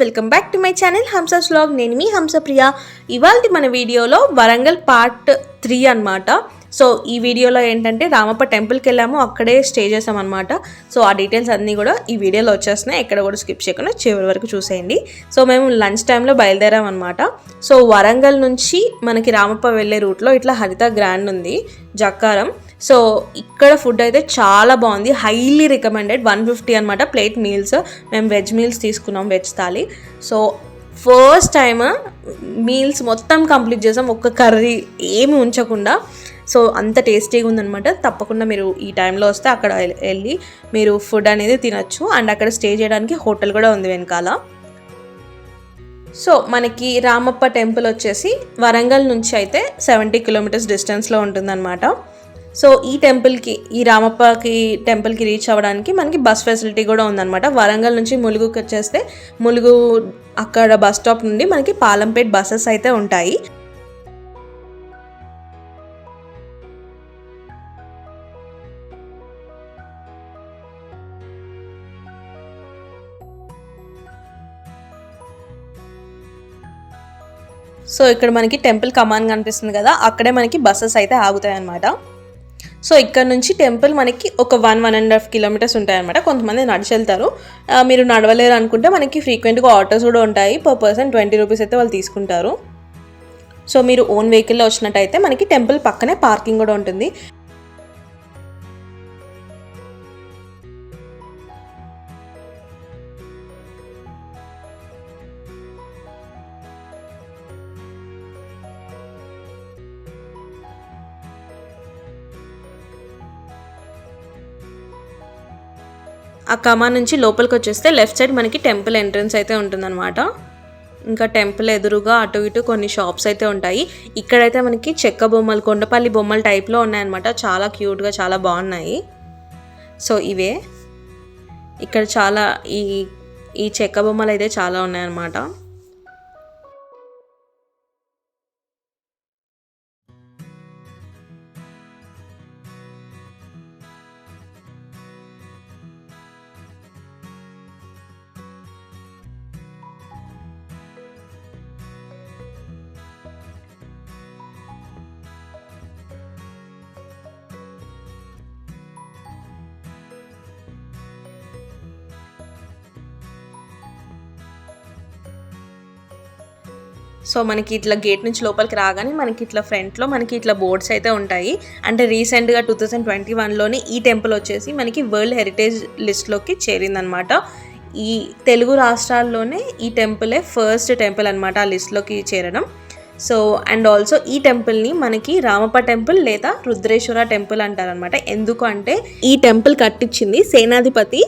Welcome back to my channel Hamsa's vlog. నేను మీ హంసప్రియ. ఇవాల్టి మన వీడియోలో వరంగల్ పార్ట్ 3 అన్నమాట. సో ఈ వీడియోలో ఏంటంటే రామప్ప టెంపుల్కి వెళ్ళాము, అక్కడే స్టే చేసాం అనమాట. సో ఆ డీటెయిల్స్ అన్నీ కూడా ఈ వీడియోలో వచ్చేస్తున్నాయి, ఎక్కడ కూడా స్కిప్ చేయకుండా చివరి వరకు చూసేయండి. సో మేము లంచ్ టైంలో బయలుదేరాం అనమాట. సో వరంగల్ నుంచి మనకి రామప్ప వెళ్ళే రూట్లో ఇట్లా హరిత గ్రాండ్ ఉంది, జక్కారం. సో ఇక్కడ ఫుడ్ అయితే చాలా బాగుంది, హైలీ రికమెండెడ్. 150 అనమాట ప్లేట్ మీల్స్. మేము వెజ్ మీల్స్ తీసుకున్నాం, veg thali. So first time meals మొత్తం కంప్లీట్ చేసాం, ఒక్క కర్రీ ఏమి ఉంచకుండా. సో అంత టేస్టీగా ఉందనమాట. తప్పకుండా మీరు ఈ టైంలో వస్తే అక్కడ వెళ్ళి మీరు ఫుడ్ అనేది తినచ్చు. అండ్ అక్కడ స్టే చేయడానికి హోటల్ కూడా ఉంది వెనకాల. సో మనకి రామప్ప టెంపుల్ వచ్చేసి వరంగల్ నుంచి అయితే 70 కిలోమీటర్స్ డిస్టెన్స్లో ఉంటుందన్నమాట. సో ఈ టెంపుల్కి, ఈ రామప్పకి టెంపుల్కి రీచ్ అవ్వడానికి మనకి బస్ ఫెసిలిటీ కూడా ఉందన్నమాట. వరంగల్ నుంచి ములుగుకి వచ్చేస్తే ములుగు అక్కడ బస్ స్టాప్ నుండి మనకి పాలంపేట్ బస్సెస్ అయితే ఉంటాయి. సో ఇక్కడ మనకి టెంపుల్ కమాన్ కనిపిస్తుంది కదా, అక్కడే మనకి బస్సెస్ అయితే ఆగుతాయి అన్నమాట. సో ఇక్కడ నుంచి టెంపుల్ మనకి ఒక 1.5 కిలోమీటర్స్ ఉంటాయన్నమాట. కొంతమంది నడిచి వెళ్తారు, మీరు నడవలేరు అనుకుంటే మనకి ఫ్రీక్వెంట్గా ఆటోస్ కూడా ఉంటాయి. పర్ పర్సన్ 20 రూపీస్ అయితే వాళ్ళు తీసుకుంటారు. సో మీరు ఓన్ వెహికల్లో వచ్చినట్టయితే మనకి టెంపుల్ పక్కనే పార్కింగ్ కూడా ఉంటుంది. ఆ కమాన్ నుంచి లోపలికి వచ్చేస్తే లెఫ్ట్ సైడ్ మనకి టెంపుల్ ఎంట్రన్స్ అయితే ఉంటుందన్నమాట. ఇంకా టెంపుల్ ఎదురుగా అటు ఇటు కొన్ని షాప్స్ అయితే ఉంటాయి. ఇక్కడైతే మనకి చెక్క బొమ్మలు, కొండపల్లి బొమ్మల టైప్లో ఉన్నాయన్నమాట. చాలా క్యూట్గా, చాలా బాగున్నాయి. సో ఇవే ఇక్కడ చాలా ఈ చెక్క బొమ్మలు అయితే చాలా ఉన్నాయన్నమాట. సో మనకి ఇట్లా గేట్ నుంచి లోపలికి రాగానే మనకి ఇట్లా ఫ్రంట్లో మనకి ఇట్లా బోర్డ్స్ అయితే ఉంటాయి. అంటే రీసెంట్గా 2021లోనే ఈ టెంపుల్ వచ్చేసి మనకి వరల్డ్ హెరిటేజ్ లిస్ట్లోకి చేరిందనమాట. ఈ తెలుగు రాష్ట్రాల్లోనే ఈ టెంపులే ఫస్ట్ టెంపుల్ అనమాట ఆ లిస్ట్లోకి చేరడం. సో అండ్ ఆల్సో ఈ టెంపుల్ని మనకి రామప్ప టెంపుల్ లేదా రుద్రేశ్వర టెంపుల్ అంటారనమాట. ఎందుకు అంటే ఈ టెంపుల్ కట్టించింది సేనాధిపతి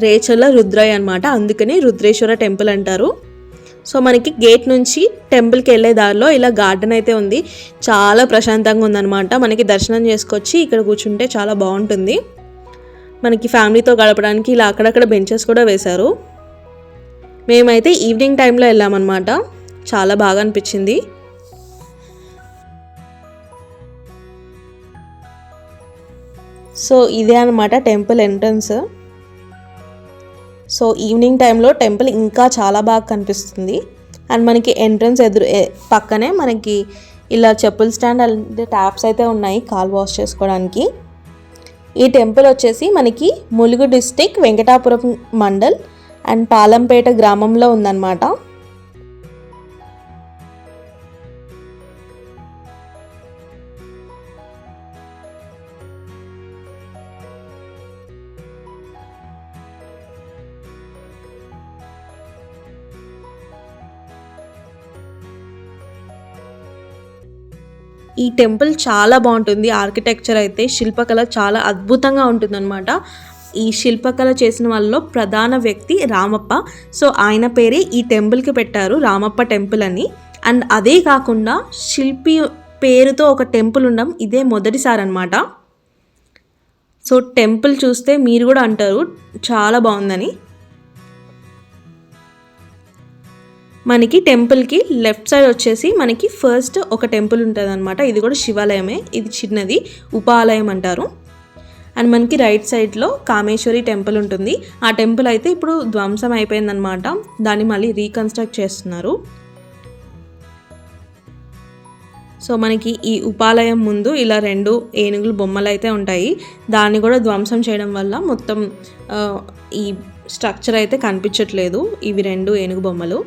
రేచర్ల రుద్రయ్య అనమాట, అందుకని రుద్రేశ్వర టెంపుల్ అంటారు. సో మనకి గేట్ నుంచి టెంపుల్కి వెళ్ళే దారిలో ఇలా గార్డెన్ అయితే ఉంది, చాలా ప్రశాంతంగా ఉందన్నమాట. మనకి దర్శనం చేసుకొచ్చి ఇక్కడ కూర్చుంటే చాలా బాగుంటుంది. మనకి ఫ్యామిలీతో గడపడానికి ఇలా అక్కడక్కడ బెంచెస్ కూడా వేశారు. మేమైతే ఈవినింగ్ టైంలో వెళ్ళామన్నమాట, చాలా బాగా అనిపించింది. సో ఇదే అనమాట టెంపుల్ ఎంట్రన్స్. సో ఈవినింగ్ టైంలో టెంపుల్ ఇంకా చాలా బాగా కనిపిస్తుంది. అండ్ మనకి ఎంట్రన్స్ పక్కనే మనకి ఇలా చెప్పుల స్టాండ్ అంటే ట్యాప్స్ అయితే ఉన్నాయి కాల్ వాష్ చేసుకోవడానికి. ఈ టెంపుల్ వచ్చేసి మనకి ములుగు డిస్టిక్, వెంకటాపురం మండల్ అండ్ పాలంపేట గ్రామంలో ఉందన్నమాట. ఈ టెంపుల్ చాలా బాగుంటుంది. ఆర్కిటెక్చర్ అయితే, శిల్పకళ చాలా అద్భుతంగా ఉంటుందన్నమాట. ఈ శిల్పకళ చేసిన వాళ్ళలో ప్రధాన వ్యక్తి రామప్ప. సో ఆయన పేరే ఈ టెంపుల్కి పెట్టారు, రామప్ప టెంపుల్ అని. అండ్ అదే కాకుండా శిల్పి పేరుతో ఒక టెంపుల్ ఉండడం ఇదే మొదటిసారి అనమాట. సో టెంపుల్ చూస్తే మీరు కూడా అంటారు చాలా బాగుందని. మనకి టెంపుల్కి లెఫ్ట్ సైడ్ వచ్చేసి మనకి ఫస్ట్ ఒక టెంపుల్ ఉంటుంది అనమాట. ఇది కూడా శివాలయమే, ఇది చిన్నది, ఉపాలయం అంటారు. అండ్ మనకి రైట్ సైడ్లో కామేశ్వరి టెంపుల్ ఉంటుంది. ఆ టెంపుల్ అయితే ఇప్పుడు ధ్వంసం అయిపోయిందనమాట. దాన్ని మళ్ళీ రీకన్స్ట్రక్ట్ చేస్తున్నారు. సో మనకి ఈ ఉపాలయం ముందు ఇలా 2 ఏనుగుల బొమ్మలు అయితే ఉంటాయి. దాన్ని కూడా ధ్వంసం చేయడం వల్ల మొత్తం ఈ స్ట్రక్చర్ అయితే కనిపించట్లేదు. ఇవి 2 ఏనుగు బొమ్మలు.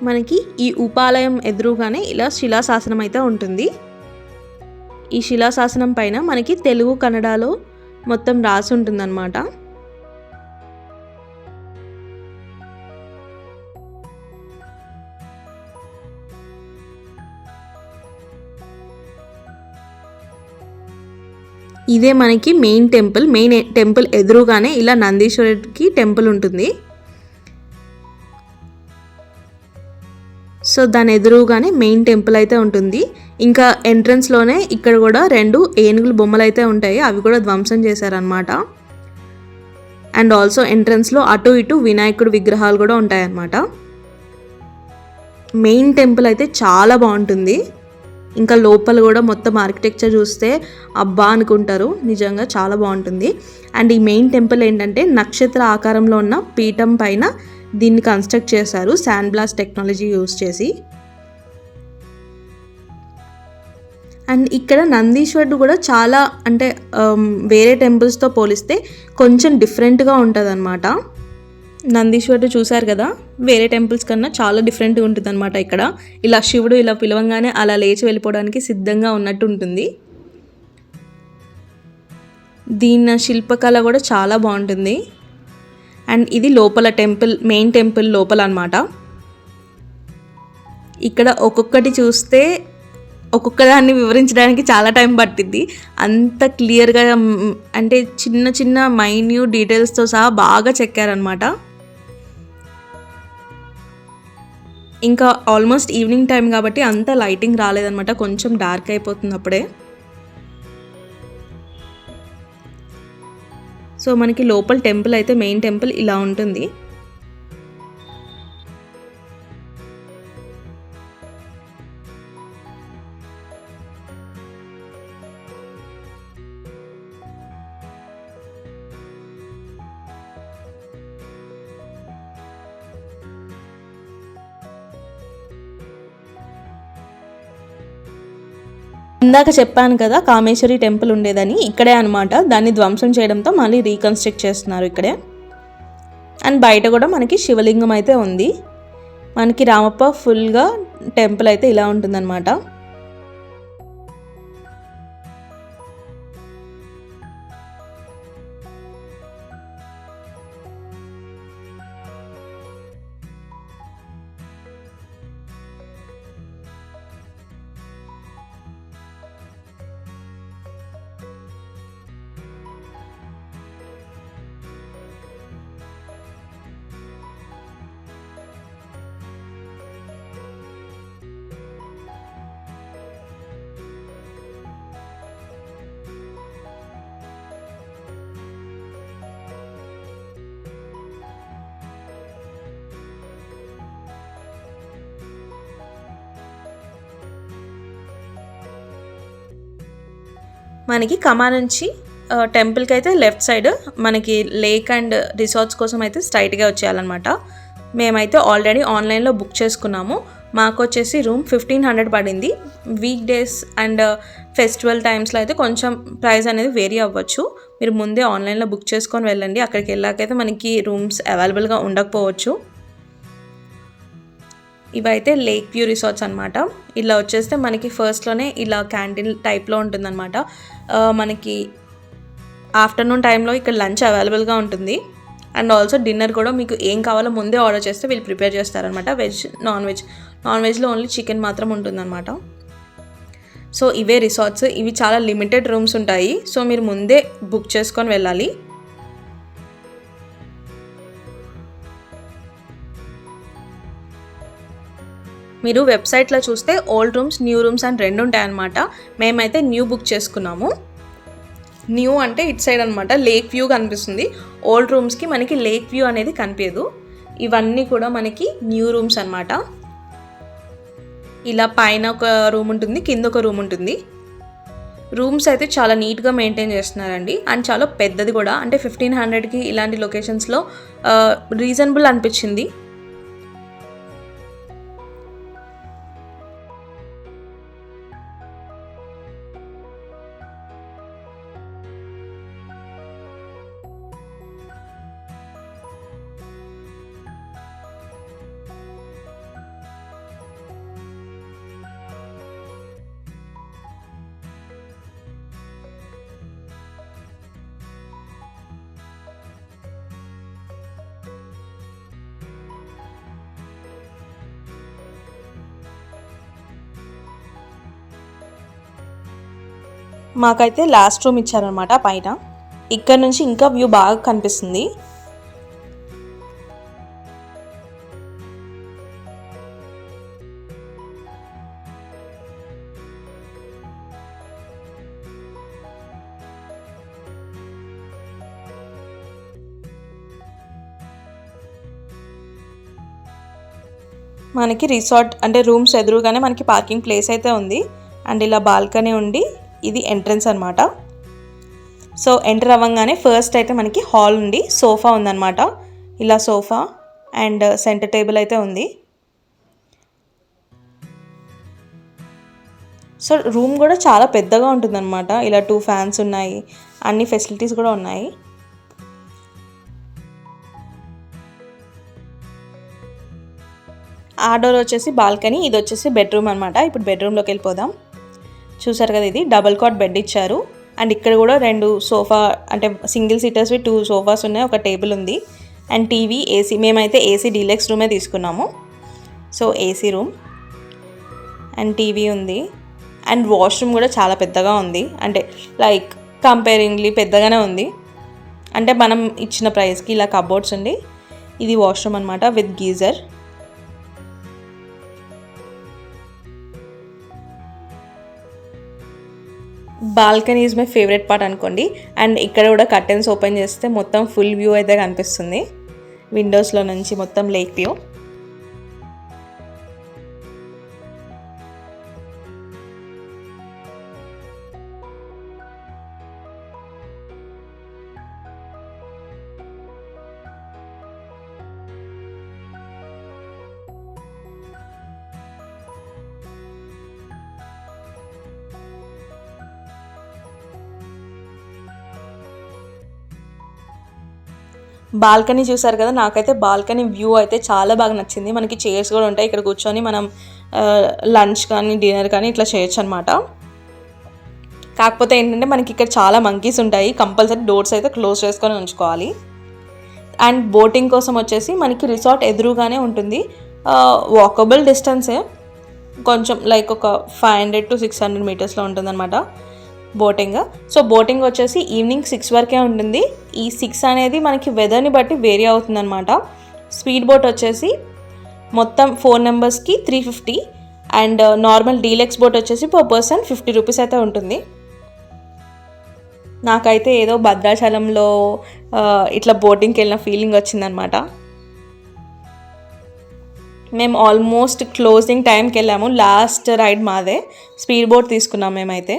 మనకి ఈ ఉపాలయం ఎదురుగానే ఇలా శిలాశాసనం అయితే ఉంటుంది. ఈ శిలాశాసనం పైన మనకి తెలుగు కన్నడలో మొత్తం రాసి ఉంటుందన్నమాట. ఇదే మనకి మెయిన్ టెంపుల్ ఎదురుగానే ఇలా నందీశ్వరుడికి టెంపుల్ ఉంటుంది. సో దాని ఎదురుగానే మెయిన్ టెంపుల్ అయితే ఉంటుంది. ఇంకా ఎంట్రన్స్లోనే ఇక్కడ కూడా 2 ఏనుగుల బొమ్మలు అయితే ఉంటాయి. అవి కూడా ధ్వంసం చేశారనమాట. అండ్ ఆల్సో ఎంట్రన్స్లో అటు ఇటు వినాయకుడు విగ్రహాలు కూడా ఉంటాయన్నమాట. మెయిన్ టెంపుల్ అయితే చాలా బాగుంటుంది. ఇంకా లోపల కూడా మొత్తం ఆర్కిటెక్చర్ చూస్తే అబ్బా అనుకుంటారు. నిజంగా చాలా బాగుంటుంది. అండ్ ఈ మెయిన్ టెంపుల్ ఏంటంటే నక్షత్ర ఆకారంలో ఉన్న పీఠం పైన దీన్ని కన్స్ట్రక్ట్ చేశారు శాండ్ బ్లాస్ట్ టెక్నాలజీ యూస్ చేసి. అండ్ ఇక్కడ నందీశ్వరుడు కూడా చాలా అంటే వేరే టెంపుల్స్తో పోలిస్తే కొంచెం డిఫరెంట్గా ఉంటుంది అనమాట. నందీశ్వరుడు చూశారు కదా, వేరే టెంపుల్స్ కన్నా చాలా డిఫరెంట్గా ఉంటుంది అనమాట. ఇక్కడ ఇలా శివుడు ఇలా పిలవంగానే అలా లేచి వెళ్ళిపోవడానికి సిద్ధంగా ఉన్నట్టు ఉంటుంది. దీని శిల్పకళ కూడా చాలా బాగుంటుంది. అండ్ ఇది లోపల మెయిన్ టెంపుల్ లోపల అనమాట. ఇక్కడ ఒక్కొక్కటి చూస్తే ఒక్కొక్క దాన్ని వివరించడానికి చాలా టైం పట్టింది. అంత క్లియర్గా అంటే చిన్న చిన్న మైన్యూట్ డీటెయిల్స్తో సహా బాగా చెక్కారనమాట. ఇంకా ఆల్మోస్ట్ ఈవినింగ్ టైం కాబట్టి అంత లైటింగ్ రాలేదనమాట, కొంచెం డార్క్ అయిపోతుంది అప్పుడే. సో మనకి లోపల టెంపుల్ అయితే మెయిన్ టెంపుల్ ఇలా ఉంటుంది. ఇందాక చెప్పాను కదా కామేశ్వరి టెంపుల్ ఉండేదని, ఇక్కడే అనమాట. దాన్ని ధ్వంసం చేయడంతో మళ్ళీ రీకన్స్ట్రక్ట్ చేస్తున్నారు ఇక్కడే. అండ్ బయట కూడా మనకి శివలింగం అయితే ఉంది. మనకి రామప్ప ఫుల్గా టెంపుల్ అయితే ఇలా ఉంటుందన్నమాట. మనకి కమా నుంచి టెంపుల్కి అయితే లెఫ్ట్ సైడ్ మనకి లేక్ అండ్ రిసార్ట్స్ కోసం అయితే స్ట్రైట్గా వచ్చేయాలన్నమాట. మేమైతే ఆల్రెడీ ఆన్లైన్లో బుక్ చేసుకున్నాము. మాకు వచ్చేసి రూమ్ 1500 పడింది. వీక్ డేస్ అండ్ ఫెస్టివల్ టైమ్స్లో అయితే కొంచెం ప్రైస్ అనేది వేరీ అవ్వచ్చు. మీరు ముందే ఆన్లైన్లో బుక్ చేసుకొని వెళ్ళండి. అక్కడికి వెళ్ళాకైతే మనకి రూమ్స్ అవైలబుల్గా ఉండకపోవచ్చు. ఇవైతే లేక్ వ్యూ రిసార్ట్స్ అనమాట. ఇలా వచ్చేస్తే మనకి ఫస్ట్లోనే ఇలా క్యాంటీన్ టైప్లో ఉంటుందన్నమాట. మనకి ఆఫ్టర్నూన్ టైంలో ఇక్కడ లంచ్ అవైలబుల్గా ఉంటుంది. అండ్ ఆల్సో డిన్నర్ కూడా మీకు ఏం కావాలో ముందే ఆర్డర్ చేస్తే వీళ్ళు ప్రిపేర్ చేస్తారనమాట. వెజ్ నాన్ వెజ్లో ఓన్లీ చికెన్ మాత్రం ఉంటుందన్నమాట. సో ఇవే రిసార్ట్స్. ఇవి చాలా లిమిటెడ్ రూమ్స్ ఉంటాయి. సో మీరు ముందే బుక్ చేసుకొని వెళ్ళాలి. మీరు వెబ్సైట్లో చూస్తే ఓల్డ్ రూమ్స్, న్యూ రూమ్స్ అని 2 ఉంటాయన్నమాట. మేమైతే న్యూ బుక్ చేసుకున్నాము. న్యూ అంటే ఇట్ సైడ్ అనమాట, లేక్ వ్యూ కనిపిస్తుంది. ఓల్డ్ రూమ్స్కి మనకి లేక్ వ్యూ అనేది కనిపించదు. ఇవన్నీ కూడా మనకి న్యూ రూమ్స్ అనమాట. ఇలా పైన ఒక రూమ్ ఉంటుంది, కింద ఒక రూమ్ ఉంటుంది. రూమ్స్ అయితే చాలా నీట్గా మెయింటైన్ చేస్తున్నారండి. అండ్ చాలా పెద్దది కూడా, అంటే 1500కి ఇలాంటి లొకేషన్స్లో రీజనబుల్ అనిపించింది. మాకైతే లాస్ట్ రూమ్ ఇచ్చారనమాట పైన. ఇక్కడ నుంచి ఇంకా వ్యూ బాగా కనిపిస్తుంది. మనకి రిసార్ట్ అంటే రూమ్స్ ఎదురుగానే మనకి పార్కింగ్ ప్లేస్ అయితే ఉంది. అండ్ ఇలా బాల్కనీ ఉండి ఇది ఎంట్రన్స్ అనమాట. సో ఎంటర్ అవ్వగానే ఫస్ట్ అయితే మనకి హాల్ ఉండి సోఫా ఉందన్నమాట. ఇలా సోఫా అండ్ సెంటర్ టేబుల్ అయితే ఉంది. సో రూమ్ కూడా చాలా పెద్దగా ఉంటుందన్నమాట. ఇలా 2 ఫ్యాన్స్ ఉన్నాయి, అన్ని ఫెసిలిటీస్ కూడా ఉన్నాయి. ఆ డోర్ వచ్చేసి బాల్కనీ, ఇది వచ్చేసి బెడ్రూమ్ అనమాట. ఇప్పుడు బెడ్రూమ్లోకి వెళ్ళిపోదాం. చూసారు కదా, ఇది డబుల్ కాట్ బెడ్ ఇచ్చారు. అండ్ ఇక్కడ కూడా 2 సోఫా అంటే సింగిల్ సీటర్స్వి 2 సోఫాస్ ఉన్నాయి, ఒక టేబుల్ ఉంది. And TV, AC. మేమైతే ఏసీ డీలక్స్ రూమే తీసుకున్నాము. So AC room and TV ఉంది. అండ్ వాష్రూమ్ కూడా చాలా పెద్దగా ఉంది, అంటే లైక్ కంపేరింగ్లీ పెద్దగానే ఉంది. అంటే మనం ఇచ్చిన ప్రైస్కి ఇలా కబోర్డ్స్ ఉండి ఇది వాష్రూమ్ అనమాట with geyser. Balcony is my favourite part అనుకోండి. అండ్ ఇక్కడ కూడా కర్టెన్స్ ఓపెన్ చేస్తే మొత్తం ఫుల్ వ్యూ అయితే కనిపిస్తుంది. విండోస్లో నుంచి మొత్తం లేక్ వ్యూ. బాల్కనీ చూసారు కదా, నాకైతే బాల్కనీ వ్యూ అయితే చాలా బాగా నచ్చింది. మనకి చైర్స్ కూడా ఉంటాయి, ఇక్కడ కూర్చొని మనం లంచ్ కానీ డిన్నర్ కానీ ఇట్లా చేయొచ్చు అనమాట. కాకపోతే ఏంటంటే మనకి ఇక్కడ చాలా మంకీస్ ఉంటాయి, కంపల్సరీ డోర్స్ అయితే క్లోజ్ చేసుకొని ఉంచుకోవాలి. అండ్ బోటింగ్ కోసం వచ్చేసి మనకి రిసార్ట్ ఎదురుగానే ఉంటుంది. వాకబుల్ డిస్టెన్సే, కొంచెం లైక్ ఒక 500 to 600 మీటర్స్లో ఉంటుందన్నమాట బోటింగ్. సో బోటింగ్ వచ్చేసి ఈవినింగ్ 6 వరకే ఉంటుంది. ఈ 6 అనేది మనకి వెదర్ని బట్టి వేరీ అవుతుందన్నమాట. స్పీడ్ బోట్ వచ్చేసి మొత్తం 4 మెంబర్స్కి 350 అండ్ నార్మల్ డీలక్స్ బోట్ వచ్చేసి పర్ పర్సన్ 50 రూపీస్ అయితే ఉంటుంది. నాకైతే ఏదో భద్రాచలంలో ఇట్లా బోటింగ్కి వెళ్ళిన ఫీలింగ్ వచ్చిందనమాట. మేము ఆల్మోస్ట్ క్లోజింగ్ టైంకి వెళ్ళాము. లాస్ట్ రైడ్ మాదే, స్పీడ్ బోట్ తీసుకున్నాం మేమైతే.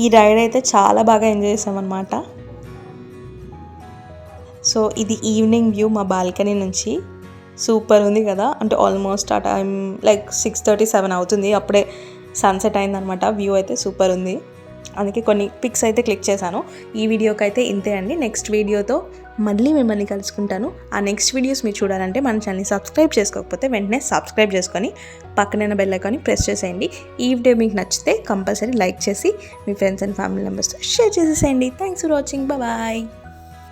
ఈ రైడ్ అయితే చాలా బాగా ఎంజాయ్ చేసామన్నమాట. సో ఇది ఈవినింగ్ వ్యూ మా బాల్కనీ నుంచి. సూపర్ ఉంది కదా, అంటే ఆల్మోస్ట్ ఆ టైం లైక్ 6:37 అవుతుంది, అప్పుడే సన్సెట్ అయిందనమాట. వ్యూ అయితే సూపర్ ఉంది, అందుకే కొన్ని పిక్స్ అయితే క్లిక్ చేశాను. ఈ వీడియోకి అయితే ఇంతే అండి. నెక్స్ట్ వీడియోతో మళ్ళీ మిమ్మల్ని కలుసుకుంటాను. ఆ నెక్స్ట్ వీడియోస్ మీరు చూడాలంటే మన ఛానల్ని సబ్స్క్రైబ్ చేసుకోకపోతే వెంటనే సబ్స్క్రైబ్ చేసుకొని పక్కన బెల్ ఐకాన్ని ప్రెస్ చేసేయండి. ఈ వీడియో మీకు నచ్చితే కంపల్సరీ లైక్ చేసి మీ ఫ్రెండ్స్ అండ్ ఫ్యామిలీ మెంబర్స్తో షేర్ చేసేసేయండి. Thanks for watching. బాయ్.